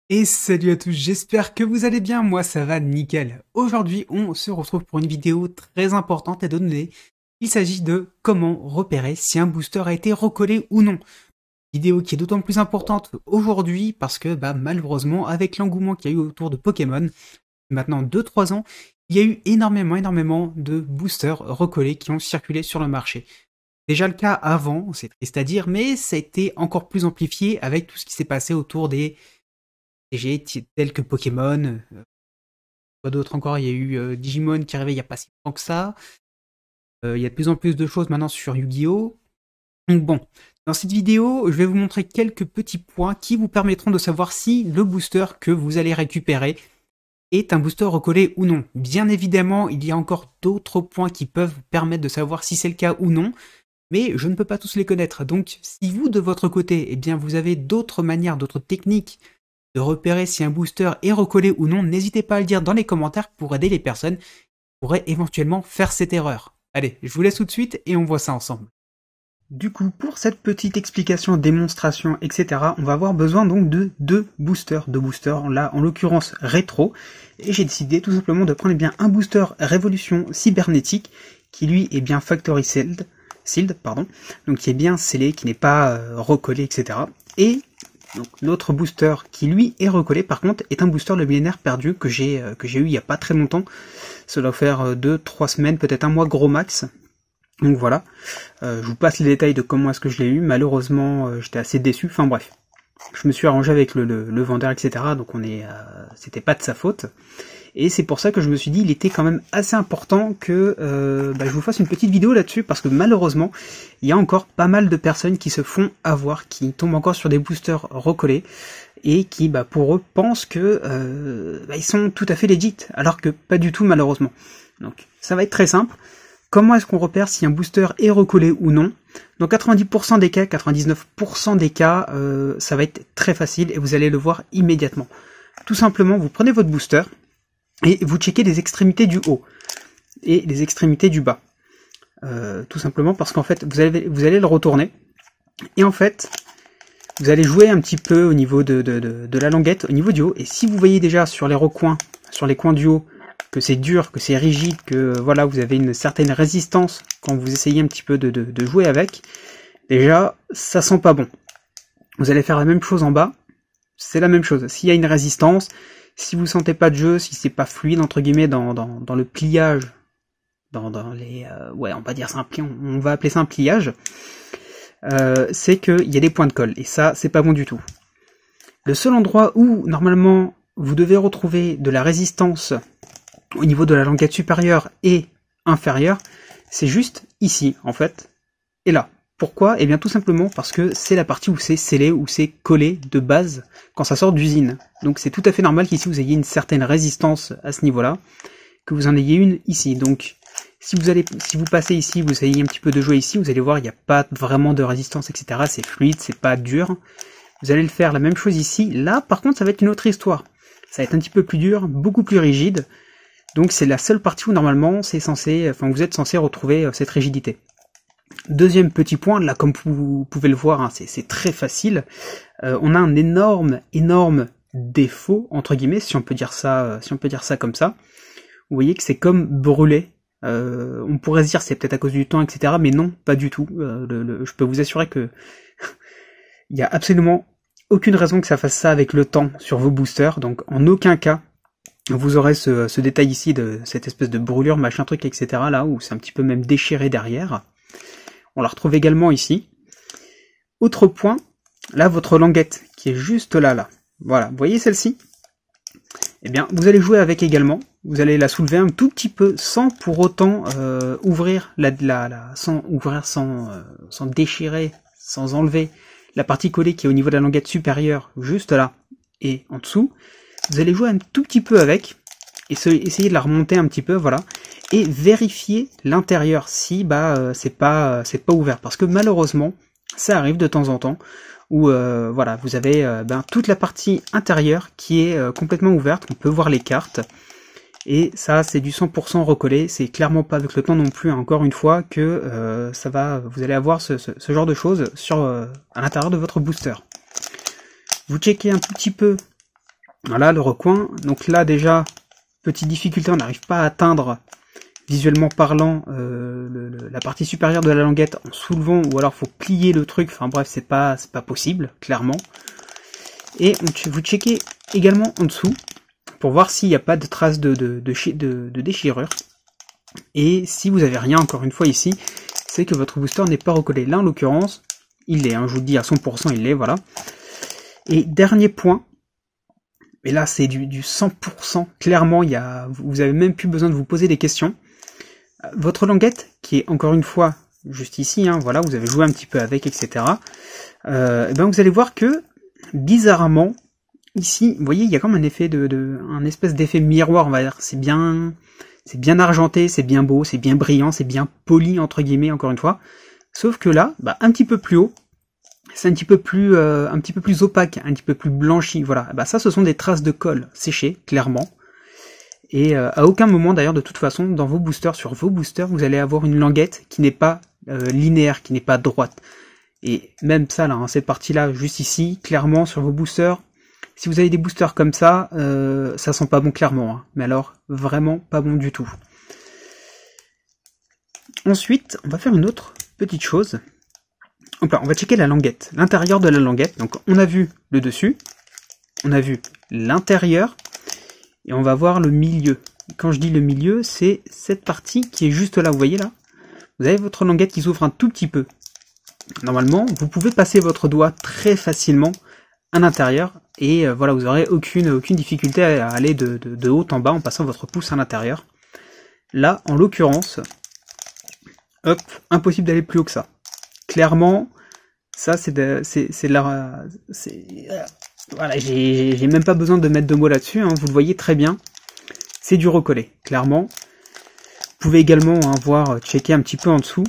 Et salut à tous, j'espère que vous allez bien, moi ça va nickel. Aujourd'hui on se retrouve pour une vidéo très importante à donner. Il s'agit de comment repérer si un booster a été recollé ou non. Vidéo qui est d'autant plus importante aujourd'hui parce que malheureusement avec l'engouement qu'il y a eu autour de Pokémon, maintenant 2-3 ans, il y a eu énormément de boosters recollés qui ont circulé sur le marché. Déjà le cas avant, c'est triste à dire, mais ça a été encore plus amplifié avec tout ce qui s'est passé autour des tels que Pokémon, quoi d'autre encore, il y a eu Digimon qui arrivait il n'y a pas si longtemps que ça, il y a de plus en plus de choses maintenant sur Yu-Gi-Oh! Donc bon, dans cette vidéo, je vais vous montrer quelques petits points qui vous permettront de savoir si le booster que vous allez récupérer est un booster recollé ou non. Bien évidemment, il y a encore d'autres points qui peuvent vous permettre de savoir si c'est le cas ou non, mais je ne peux pas tous les connaître. Donc si vous, de votre côté, eh bien, vous avez d'autres manières, d'autres techniques de repérer si un booster est recollé ou non, n'hésitez pas à le dire dans les commentaires pour aider les personnes qui pourraient éventuellement faire cette erreur. Allez, je vous laisse tout de suite et on voit ça ensemble. Du coup, pour cette petite explication, démonstration, etc., on va avoir besoin donc de deux boosters, là en l'occurrence rétro, et j'ai décidé tout simplement de prendre un booster Révolution Cybernétique, qui lui est bien Factory Sealed, donc qui est bien scellé, qui n'est pas recollé, etc., et donc l'autre booster qui lui est recollé par contre est un booster le millénaire perdu que j'ai eu il n'y a pas très longtemps. Ça doit faire 2-3 semaines, peut-être un mois gros max. Donc voilà, je vous passe les détails de comment est-ce que je l'ai eu. Malheureusement j'étais assez déçu, enfin bref. Je me suis arrangé avec le vendeur, etc. Donc c'était pas de sa faute. Et c'est pour ça que je me suis dit il était quand même assez important que je vous fasse une petite vidéo là-dessus, parce que malheureusement, il y a encore pas mal de personnes qui se font avoir, qui tombent encore sur des boosters recollés, et qui, pour eux, pensent que ils sont tout à fait legit, alors que pas du tout malheureusement. Donc ça va être très simple. Comment est-ce qu'on repère si un booster est recollé ou non? Dans 90% des cas, 99% des cas, ça va être très facile, et vous allez le voir immédiatement. Tout simplement, vous prenez votre booster, et vous checkez les extrémités du haut et les extrémités du bas. Tout simplement parce qu'en fait, vous allez le retourner. Et en fait, vous allez jouer un petit peu au niveau de la languette, au niveau du haut. Et si vous voyez déjà sur les recoins, sur les coins du haut, que c'est dur, que c'est rigide, que voilà, vous avez une certaine résistance quand vous essayez un petit peu de jouer avec, déjà, ça sent pas bon. Vous allez faire la même chose en bas. C'est la même chose. S'il y a une résistance, si vous sentez pas de jeu, si c'est pas fluide entre guillemets dans le pliage, dans les on va dire ça un pliage, on va appeler ça un pliage, c'est qu'il y a des points de colle, et ça c'est pas bon du tout. Le seul endroit où normalement vous devez retrouver de la résistance au niveau de la languette supérieure et inférieure, c'est juste ici en fait, et là. Pourquoi? Eh bien tout simplement parce que c'est la partie où c'est scellé, où c'est collé de base quand ça sort d'usine. Donc c'est tout à fait normal qu'ici vous ayez une certaine résistance à ce niveau-là, que vous en ayez une ici. Donc si vous passez ici, vous essayez un petit peu de jouer ici, vous allez voir il n'y a pas vraiment de résistance, etc. C'est fluide, c'est pas dur. Vous allez le faire la même chose ici. Là par contre ça va être une autre histoire. Ça va être un petit peu plus dur, beaucoup plus rigide. Donc c'est la seule partie où normalement vous êtes censé retrouver cette rigidité. Deuxième petit point, là comme vous pouvez le voir, c'est très facile. On a un énorme défaut entre guillemets, si on peut dire ça comme ça. Vous voyez que c'est comme brûlé. On pourrait se dire c'est peut-être à cause du temps, etc. Mais non, pas du tout. Je peux vous assurer que il y a absolument aucune raison que ça fasse ça avec le temps sur vos boosters. Donc en aucun cas vous aurez ce détail ici de cette espèce de brûlure, machin truc, etc. là où c'est un petit peu même déchiré derrière. On la retrouve également ici. Autre point, là votre languette qui est juste là. Voilà, vous voyez celle-ci? Eh bien, vous allez jouer avec également. Vous allez la soulever un tout petit peu sans pour autant ouvrir sans déchirer, sans enlever la partie collée qui est au niveau de la languette supérieure, juste là et en dessous. Vous allez jouer un tout petit peu avec et essayer de la remonter un petit peu, voilà. Et vérifier l'intérieur si c'est pas ouvert, parce que malheureusement ça arrive de temps en temps où voilà, vous avez toute la partie intérieure qui est complètement ouverte, on peut voir les cartes, et ça c'est du 100% recollé, c'est clairement pas avec le temps non plus, hein, encore une fois, que vous allez avoir ce genre de choses à l'intérieur de votre booster. Vous checkez un tout petit peu, voilà, le recoin, donc là déjà, petite difficulté, on n'arrive pas à atteindre, visuellement parlant, la partie supérieure de la languette en soulevant, ou alors faut plier le truc, enfin bref, c'est pas possible, clairement. Et vous checkez également en dessous, pour voir s'il n'y a pas de traces de déchirure. Et si vous avez rien, encore une fois ici, c'est que votre booster n'est pas recollé. Là en l'occurrence, il l'est, hein, je vous le dis à 100%, il l'est, voilà. Et dernier point, et là c'est du 100%, clairement, vous avez même plus besoin de vous poser des questions. Votre languette, qui est encore une fois juste ici, hein, voilà, vous avez joué un petit peu avec, etc. Vous allez voir que, bizarrement, ici, vous voyez, il y a comme un effet un espèce d'effet miroir, on va dire. C'est bien argenté, c'est bien beau, c'est bien brillant, c'est bien poli, entre guillemets, encore une fois. Sauf que là, un petit peu plus haut, c'est un petit peu plus opaque, un petit peu plus blanchi, voilà. Ça, ce sont des traces de colle séchées, clairement. Et à aucun moment, d'ailleurs, de toute façon, dans vos boosters, sur vos boosters, vous allez avoir une languette qui n'est pas linéaire, qui n'est pas droite. Et même ça, là, hein, cette partie-là, juste ici, clairement, sur vos boosters, si vous avez des boosters comme ça sent pas bon, clairement. Hein. Mais alors, vraiment pas bon du tout. Ensuite, on va faire une autre petite chose. On va checker la languette, l'intérieur de la languette. Donc, on a vu le dessus, on a vu l'intérieur, et on va voir le milieu. Quand je dis le milieu, c'est cette partie qui est juste là, vous voyez là? Vous avez votre languette qui s'ouvre un tout petit peu. Normalement, vous pouvez passer votre doigt très facilement à l'intérieur, et voilà, vous n'aurez aucune difficulté à aller de haut en bas en passant votre pouce à l'intérieur. Là, en l'occurrence, hop, impossible d'aller plus haut que ça. Clairement, ça voilà, j'ai même pas besoin de mettre de mots là-dessus, hein, vous le voyez très bien, c'est du recollé, clairement. Vous pouvez également checker un petit peu en dessous,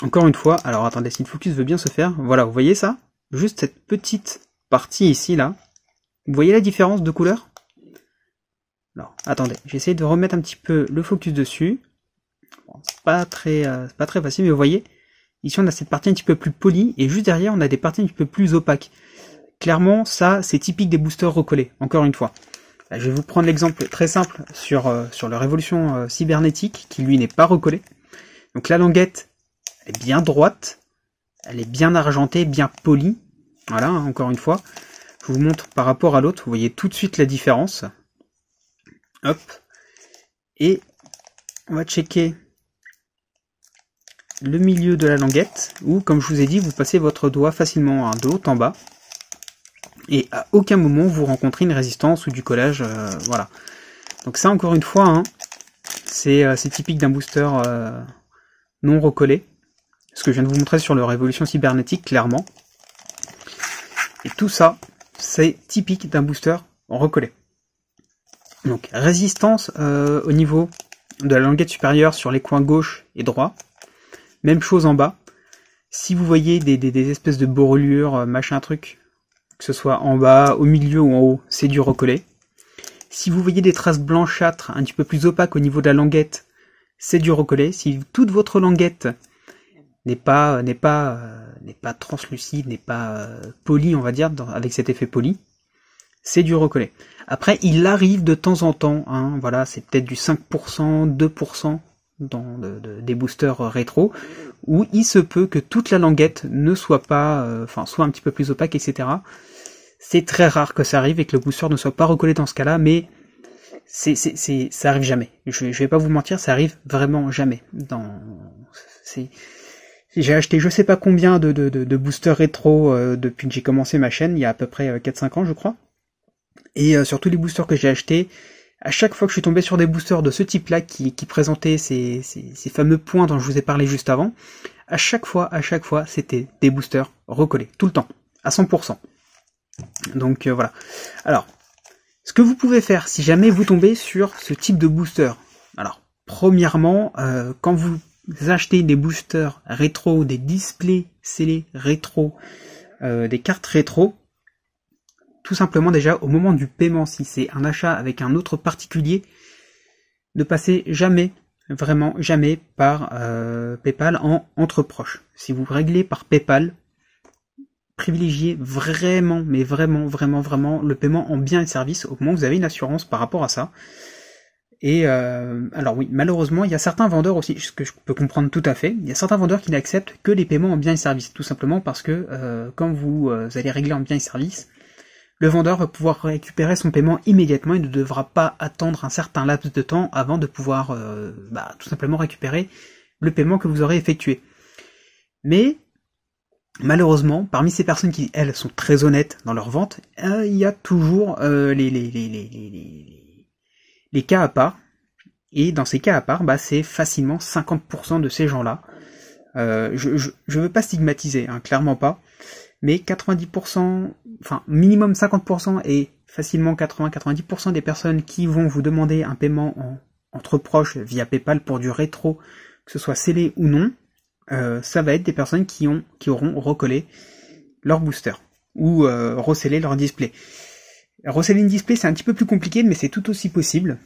encore une fois, alors attendez, si le focus veut bien se faire, voilà, vous voyez ça? Juste cette petite partie ici, là, vous voyez la différence de couleur? Alors, attendez, j'essaie de remettre un petit peu le focus dessus, bon, c'est pas très facile, mais vous voyez, ici on a cette partie un petit peu plus polie, et juste derrière on a des parties un petit peu plus opaques. Clairement, ça, c'est typique des boosters recollés, encore une fois. Là, je vais vous prendre l'exemple très simple sur le Révolution cybernétique, qui lui n'est pas recollé. Donc la languette, elle est bien droite, elle est bien argentée, bien polie. Voilà, hein, encore une fois. Je vous montre par rapport à l'autre, vous voyez tout de suite la différence. Hop. Et on va checker le milieu de la languette, où, comme je vous ai dit, vous passez votre doigt facilement de haut en bas. Et à aucun moment vous rencontrez une résistance ou du collage, voilà. Donc ça, encore une fois, hein, c'est typique d'un booster non recollé. Ce que je viens de vous montrer sur le Révolution cybernétique, clairement. Et tout ça, c'est typique d'un booster recollé. Donc résistance au niveau de la languette supérieure sur les coins gauche et droit. Même chose en bas. Si vous voyez des espèces de borrelures, machin truc, que ce soit en bas, au milieu ou en haut, c'est du recollé. Si vous voyez des traces blanchâtres un petit peu plus opaques au niveau de la languette, c'est du recollé. Si toute votre languette n'est pas translucide, n'est pas polie, on va dire, avec cet effet poli, c'est du recollé. Après, il arrive de temps en temps, hein, voilà, c'est peut-être du 5%, 2% des boosters rétro, où il se peut que toute la languette ne soit pas, soit un petit peu plus opaque, etc. C'est très rare que ça arrive et que le booster ne soit pas recollé dans ce cas-là, mais ça arrive jamais. Je vais pas vous mentir, ça arrive vraiment jamais. J'ai acheté je sais pas combien de boosters rétro depuis que j'ai commencé ma chaîne, il y a à peu près 4-5 ans je crois. Et sur tous les boosters que j'ai achetés, à chaque fois que je suis tombé sur des boosters de ce type-là qui présentaient ces fameux points dont je vous ai parlé juste avant, à chaque fois, c'était des boosters recollés, tout le temps, à 100%. Donc voilà. Alors, ce que vous pouvez faire si jamais vous tombez sur ce type de booster, alors premièrement, quand vous achetez des boosters rétro, des displays scellés rétro, des cartes rétro, tout simplement déjà au moment du paiement, si c'est un achat avec un autre particulier, ne passez jamais, vraiment jamais par PayPal entre proches. Si vous réglez par PayPal, privilégiez vraiment, mais vraiment le paiement en biens et services au moment où vous avez une assurance par rapport à ça. Et alors oui, malheureusement, il y a certains vendeurs aussi, ce que je peux comprendre tout à fait, il y a certains vendeurs qui n'acceptent que les paiements en biens et services, tout simplement parce que quand vous allez régler en biens et services, le vendeur va pouvoir récupérer son paiement immédiatement et ne devra pas attendre un certain laps de temps avant de pouvoir tout simplement récupérer le paiement que vous aurez effectué. Mais malheureusement, parmi ces personnes qui, elles, sont très honnêtes dans leur vente, il y a toujours les cas à part, et dans ces cas à part, c'est facilement 50% de ces gens-là. Je veux pas stigmatiser, hein, clairement pas, mais 90%, enfin minimum 50% et facilement 80-90% des personnes qui vont vous demander un paiement entre proches via PayPal pour du rétro, que ce soit scellé ou non, ça va être des personnes qui auront recollé leur booster ou recellé leur display. Receller une display, c'est un petit peu plus compliqué, mais c'est tout aussi possible.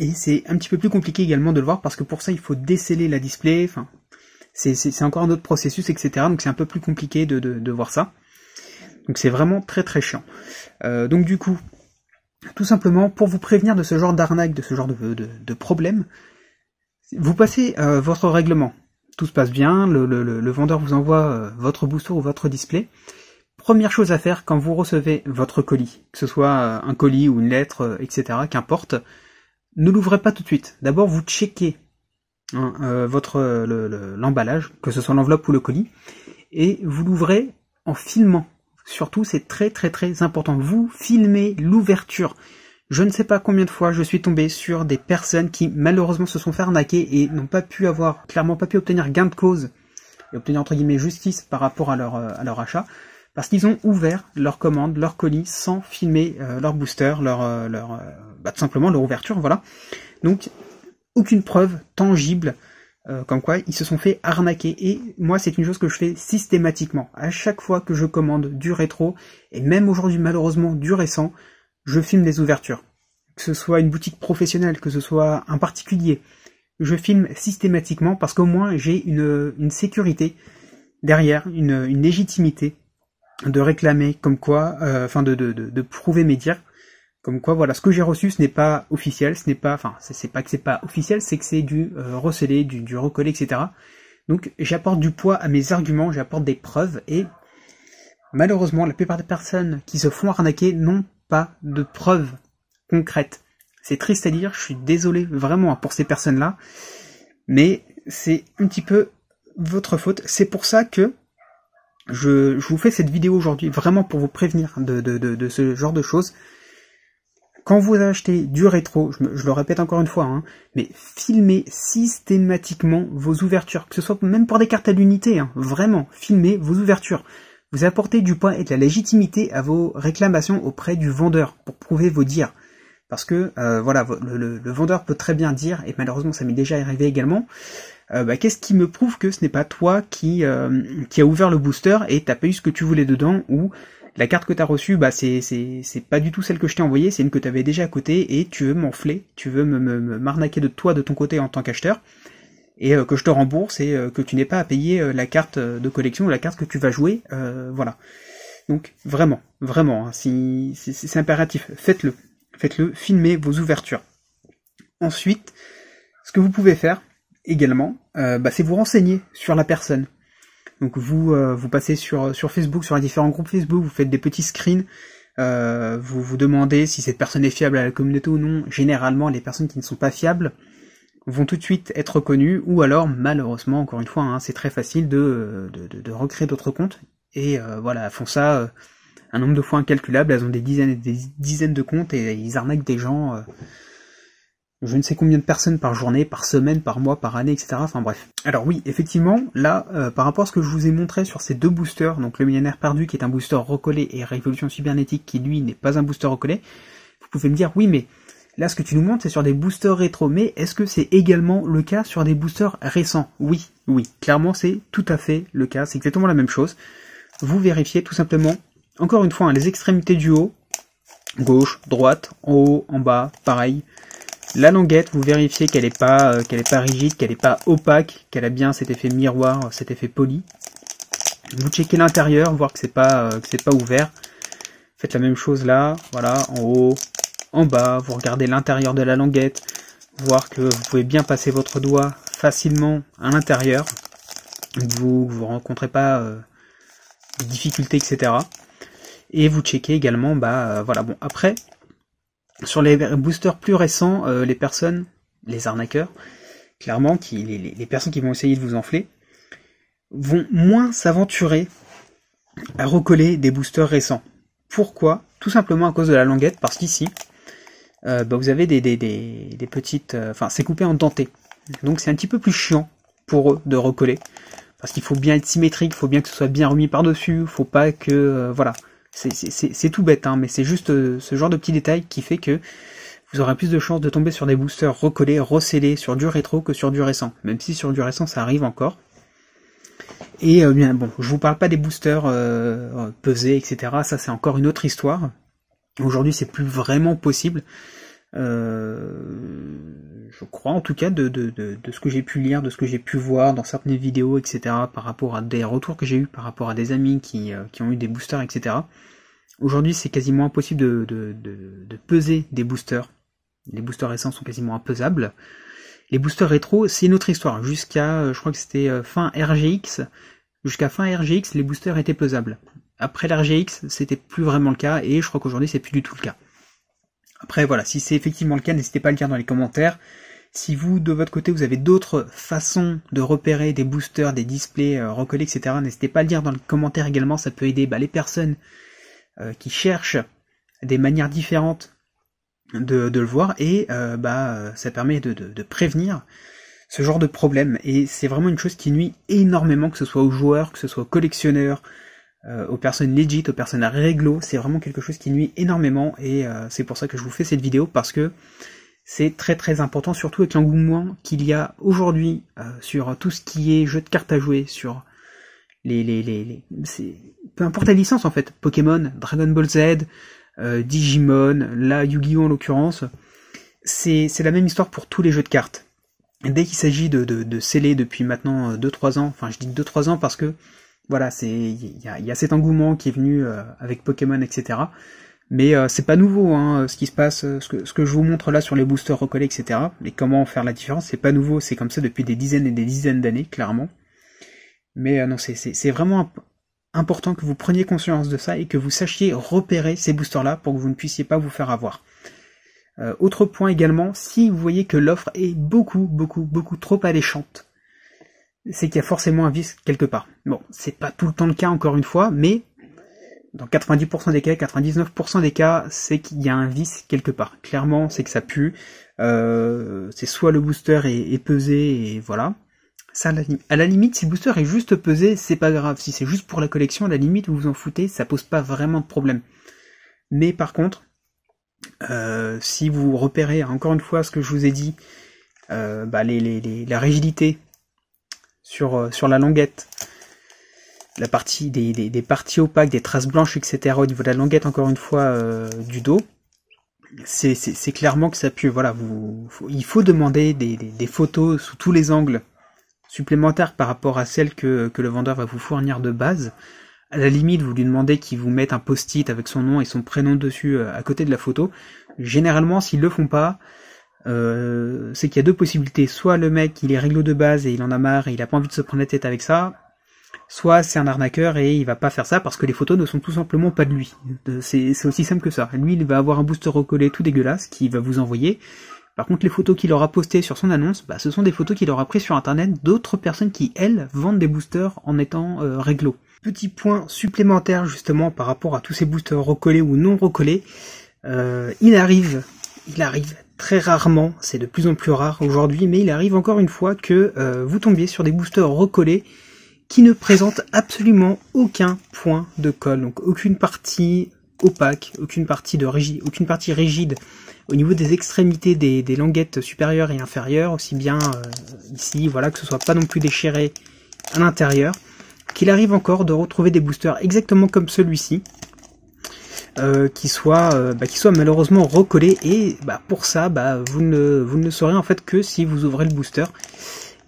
Et c'est un petit peu plus compliqué également de le voir, parce que pour ça, il faut déceller la display. Enfin, c'est encore un autre processus, etc. Donc c'est un peu plus compliqué de voir ça. Donc c'est vraiment très chiant. Donc du coup, tout simplement, pour vous prévenir de ce genre d'arnaque, de ce genre de problème, vous passez votre règlement. Tout se passe bien, le vendeur vous envoie votre booster ou votre display. Première chose à faire quand vous recevez votre colis, que ce soit un colis ou une lettre, etc., qu'importe, ne l'ouvrez pas tout de suite. D'abord, vous checkez l'emballage, que ce soit l'enveloppe ou le colis, et vous l'ouvrez en filmant. Surtout, c'est très important. Vous filmez l'ouverture. Je ne sais pas combien de fois je suis tombé sur des personnes qui malheureusement se sont fait arnaquer et n'ont clairement pas pu obtenir gain de cause et obtenir entre guillemets justice par rapport à leur achat. Parce qu'ils ont ouvert leur commande, leur colis, sans filmer leur booster, tout simplement leur ouverture, voilà. Donc, aucune preuve tangible, comme quoi ils se sont fait arnaquer. Et moi, c'est une chose que je fais systématiquement. À chaque fois que je commande du rétro, et même aujourd'hui, malheureusement, du récent, je filme les ouvertures. Que ce soit une boutique professionnelle, que ce soit un particulier, je filme systématiquement parce qu'au moins, j'ai une sécurité derrière, une légitimité de réclamer comme quoi, de prouver mes dires, comme quoi voilà, ce que j'ai reçu ce n'est pas officiel, c'est pas que c'est pas officiel, c'est que c'est du recellé, du recollé, etc. Donc j'apporte du poids à mes arguments, j'apporte des preuves, et malheureusement la plupart des personnes qui se font arnaquer n'ont pas de preuves concrètes. C'est triste à dire, je suis désolé vraiment pour ces personnes-là, mais c'est un petit peu votre faute. C'est pour ça que je vous fais cette vidéo aujourd'hui, vraiment pour vous prévenir de ce genre de choses. Quand vous achetez du rétro, je le répète encore une fois, mais filmez systématiquement vos ouvertures, que ce soit même pour des cartes à l'unité, vraiment, filmez vos ouvertures. Vous apportez du poids et de la légitimité à vos réclamations auprès du vendeur, pour prouver vos dires. Parce que, voilà, le vendeur peut très bien dire, et malheureusement ça m'est déjà arrivé également, qu'est-ce qui me prouve que ce n'est pas toi qui a ouvert le booster et t'as pas eu ce que tu voulais dedans, ou la carte que t'as reçue, c'est pas du tout celle que je t'ai envoyée, c'est une que t'avais déjà à côté, et tu veux m'enfler, tu veux m'arnaquer de ton côté en tant qu'acheteur, et que je te rembourse, et que tu n'aies pas à payer la carte de collection ou la carte que tu vas jouer, voilà. Donc vraiment, c'est impératif, faites-le, filmez vos ouvertures. Ensuite, ce que vous pouvez faire également, c'est vous renseigner sur la personne. Donc vous passez sur Facebook, sur les différents groupes Facebook, vous faites des petits screens, vous vous demandez si cette personne est fiable à la communauté ou non. Généralement, les personnes qui ne sont pas fiables vont tout de suite être reconnues, ou alors, malheureusement, encore une fois, c'est très facile de recréer d'autres comptes, et voilà, elles font ça un nombre de fois incalculable, elles ont des dizaines et des dizaines de comptes, et ils arnaquent des gens, je ne sais combien de personnes par journée, par semaine, par mois, par année, etc. Enfin bref. Alors oui, effectivement, là, par rapport à ce que je vous ai montré sur ces deux boosters, donc le Millionnaire Perdu qui est un booster recollé et Révolution Cybernétique qui lui n'est pas un booster recollé, vous pouvez me dire, oui mais là ce que tu nous montres c'est sur des boosters rétro, mais est-ce que c'est également le cas sur des boosters récents? Oui, clairement c'est tout à fait le cas, c'est exactement la même chose. vous vérifiez tout simplement, encore une fois, hein, les extrémités du haut, gauche, droite, en haut, en bas, pareil. La languette, vous vérifiez qu'elle n'est pas rigide, qu'elle n'est pas opaque, qu'elle a bien cet effet miroir, cet effet poli. Vous checkez l'intérieur, voir que c'est pas ouvert. Faites la même chose là, voilà, en haut, en bas. Vous regardez l'intérieur de la languette, voir que vous pouvez bien passer votre doigt facilement à l'intérieur. Vous rencontrez pas de difficultés, etc. Et vous checkez également, voilà, bon, après, sur les boosters plus récents, les personnes, les arnaqueurs, clairement, les personnes qui vont essayer de vous enfler, vont moins s'aventurer à recoller des boosters récents. Pourquoi? Tout simplement à cause de la languette, parce qu'ici, vous avez des petites... Enfin, c'est coupé en denté. Donc c'est un petit peu plus chiant pour eux de recoller. Parce qu'il faut bien être symétrique, il faut bien que ce soit bien remis par-dessus, faut pas que... voilà. C'est tout bête, hein, mais c'est juste ce genre de petit détail qui fait que vous aurez plus de chances de tomber sur des boosters recollés, recellés sur du rétro que sur du récent. Même si sur du récent ça arrive encore. Et bien bon, je vous parle pas des boosters pesés, etc. Ça c'est encore une autre histoire. Aujourd'hui c'est plus vraiment possible. Je crois en tout cas de ce que j'ai pu lire, de ce que j'ai pu voir dans certaines vidéos, etc. par rapport à des retours que j'ai eu par rapport à des amis qui ont eu des boosters, etc. Aujourd'hui c'est quasiment impossible de peser des boosters. Les boosters récents sont quasiment impesables. Les boosters rétro, c'est une autre histoire. Jusqu'à, je crois que c'était fin RGX, jusqu'à fin RGX, les boosters étaient pesables. Après l'RGX, c'était plus vraiment le cas, et je crois qu'aujourd'hui, c'est plus du tout le cas. Après, voilà, si c'est effectivement le cas, n'hésitez pas à le dire dans les commentaires. Si vous, de votre côté, vous avez d'autres façons de repérer des boosters, des displays recollés, etc., n'hésitez pas à le dire dans les commentaires également. Ça peut aider les personnes qui cherchent des manières différentes de le voir, et ça permet de prévenir ce genre de problème, et c'est vraiment une chose qui nuit énormément, que ce soit aux joueurs, que ce soit aux collectionneurs, aux personnes legit, aux personnes réglo. C'est vraiment quelque chose qui nuit énormément, et c'est pour ça que je vous fais cette vidéo, parce que c'est très très important, surtout avec l'engouement qu'il y a aujourd'hui sur tout ce qui est jeu de cartes à jouer, sur peu importe la licence en fait, Pokémon, Dragon Ball Z, Digimon, là Yu-Gi-Oh en l'occurrence, c'est la même histoire pour tous les jeux de cartes. Dès qu'il s'agit de sceller depuis maintenant 2-3 ans, enfin je dis 2-3 ans parce que voilà, il y a cet engouement qui est venu avec Pokémon, etc. Mais c'est pas nouveau, hein, ce qui se passe, ce que je vous montre là sur les boosters recollés, etc. Et comment faire la différence, c'est pas nouveau, c'est comme ça depuis des dizaines et des dizaines d'années, clairement. Mais non, c'est vraiment important que vous preniez conscience de ça et que vous sachiez repérer ces boosters-là pour que vous ne puissiez pas vous faire avoir. Autre point également, si vous voyez que l'offre est beaucoup trop alléchante, c'est qu'il y a forcément un vice quelque part. Bon, c'est pas tout le temps le cas encore une fois, mais dans 90% des cas, 99% des cas, c'est qu'il y a un vice quelque part. Clairement, c'est que ça pue, c'est soit le booster est pesé et voilà. Ça, à la limite, si le booster est juste pesé, c'est pas grave. Si c'est juste pour la collection, à la limite, vous vous en foutez, ça pose pas vraiment de problème. Mais par contre, si vous repérez, encore une fois, ce que je vous ai dit, la rigidité sur la languette, la partie des parties opaques, des traces blanches, etc. au niveau de la languette, encore une fois, du dos, c'est clairement que ça pue. Voilà, il faut demander des photos sous tous les angles supplémentaires par rapport à celles que le vendeur va vous fournir de base. À la limite, vous lui demandez qu'il vous mette un post-it avec son nom et son prénom dessus à côté de la photo. Généralement, s'ils le font pas, c'est qu'il y a deux possibilités. Soit le mec, il est réglo de base et il en a marre et il a pas envie de se prendre la tête avec ça. Soit c'est un arnaqueur et il va pas faire ça parce que les photos ne sont tout simplement pas de lui. C'est aussi simple que ça. Lui, il va avoir un booster recollé tout dégueulasse qu'il va vous envoyer. Par contre, les photos qu'il aura postées sur son annonce, ce sont des photos qu'il aura prises sur internet d'autres personnes qui, elles, vendent des boosters en étant réglo. Petit point supplémentaire justement par rapport à tous ces boosters recollés ou non recollés, il arrive très rarement, c'est de plus en plus rare aujourd'hui, mais il arrive encore une fois que vous tombiez sur des boosters recollés qui ne présentent absolument aucun point de colle, donc aucune partie opaque, aucune partie rigide au niveau des extrémités des languettes supérieures et inférieures, aussi bien ici, voilà, que ce soit pas non plus déchiré à l'intérieur. qu'il arrive encore de retrouver des boosters exactement comme celui-ci, qui soit malheureusement recollé, et pour ça vous ne le saurez en fait que si vous ouvrez le booster,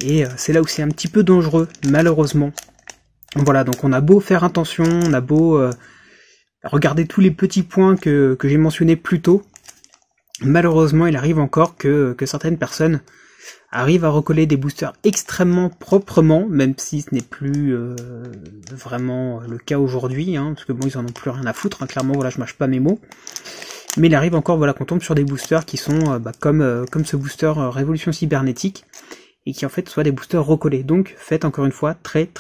et c'est là où c'est un petit peu dangereux malheureusement. Voilà, donc on a beau faire attention, on a beau regarder tous les petits points que j'ai mentionnés plus tôt, malheureusement il arrive encore que certaines personnes arrivent à recoller des boosters extrêmement proprement, même si ce n'est plus vraiment le cas aujourd'hui, hein, parce que bon, ils en ont plus rien à foutre, hein, clairement, voilà, je mâche pas mes mots. Mais il arrive encore, voilà, qu'on tombe sur des boosters qui sont comme ce booster Révolution Cybernétique, et qui en fait soient des boosters recollés. Donc faites encore une fois très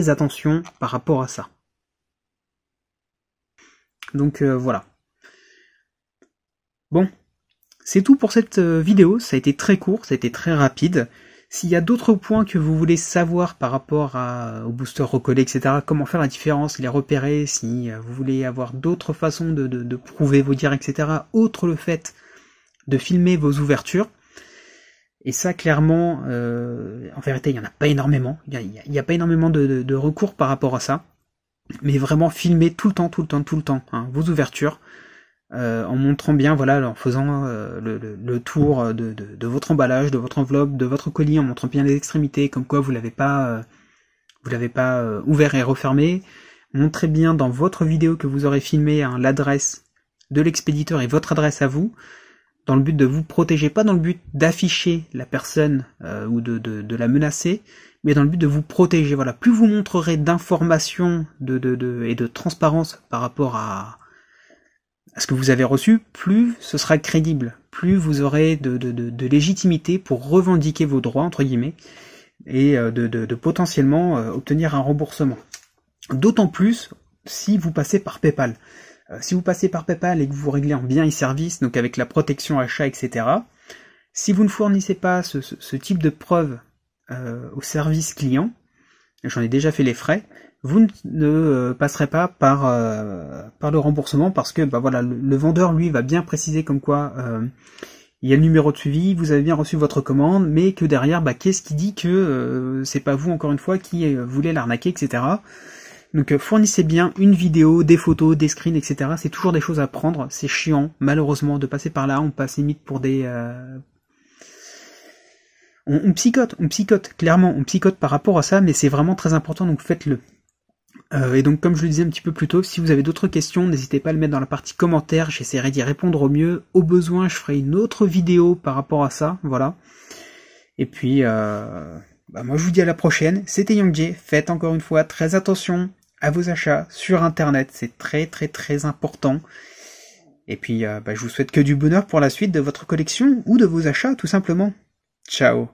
attention par rapport à ça. Donc voilà. Bon. C'est tout pour cette vidéo, ça a été très court, ça a été très rapide. S'il y a d'autres points que vous voulez savoir par rapport aux boosters recollés, etc., comment faire la différence, les repérer, si vous voulez avoir d'autres façons de prouver vos dires, etc., autre le fait de filmer vos ouvertures, et ça clairement, en vérité il n'y en a pas énormément, il n'y a pas énormément de recours par rapport à ça, mais vraiment filmer tout le temps, hein, vos ouvertures, en montrant bien, voilà, en faisant le tour de votre emballage, de votre enveloppe, de votre colis, en montrant bien les extrémités, comme quoi vous l'avez pas ouvert et refermé. Montrez bien dans votre vidéo que vous aurez filmé l'adresse de l'expéditeur et votre adresse à vous, dans le but de vous protéger, pas dans le but d'afficher la personne ou de la menacer, mais dans le but de vous protéger. Voilà, plus vous montrerez d'informations et de transparence par rapport à ce que vous avez reçu, plus ce sera crédible, plus vous aurez de légitimité pour revendiquer vos droits, entre guillemets, et de potentiellement obtenir un remboursement. D'autant plus si vous passez par PayPal. Si vous passez par PayPal et que vous réglez en biens et services, donc avec la protection achat, etc., si vous ne fournissez pas ce type de preuve au service client, j'en ai déjà fait les frais, vous ne passerez pas par le remboursement, parce que voilà, le vendeur lui va bien préciser comme quoi il y a le numéro de suivi, vous avez bien reçu votre commande, mais que derrière, qu'est-ce qui dit que c'est pas vous encore une fois qui voulez l'arnaquer, etc. Donc fournissez bien une vidéo, des photos, des screens, etc. C'est toujours des choses à prendre, c'est chiant malheureusement de passer par là, on passe limite pour des... On psychote, clairement, on psychote par rapport à ça, mais c'est vraiment très important, donc faites-le. Et donc comme je le disais un petit peu plus tôt, si vous avez d'autres questions, n'hésitez pas à le mettre dans la partie commentaires, j'essaierai d'y répondre au mieux. Au besoin, je ferai une autre vidéo par rapport à ça, voilà. Et puis, moi je vous dis à la prochaine, c'était YongJ, faites encore une fois très attention à vos achats sur internet, c'est très important. Et puis, je vous souhaite que du bonheur pour la suite de votre collection ou de vos achats, tout simplement. Ciao.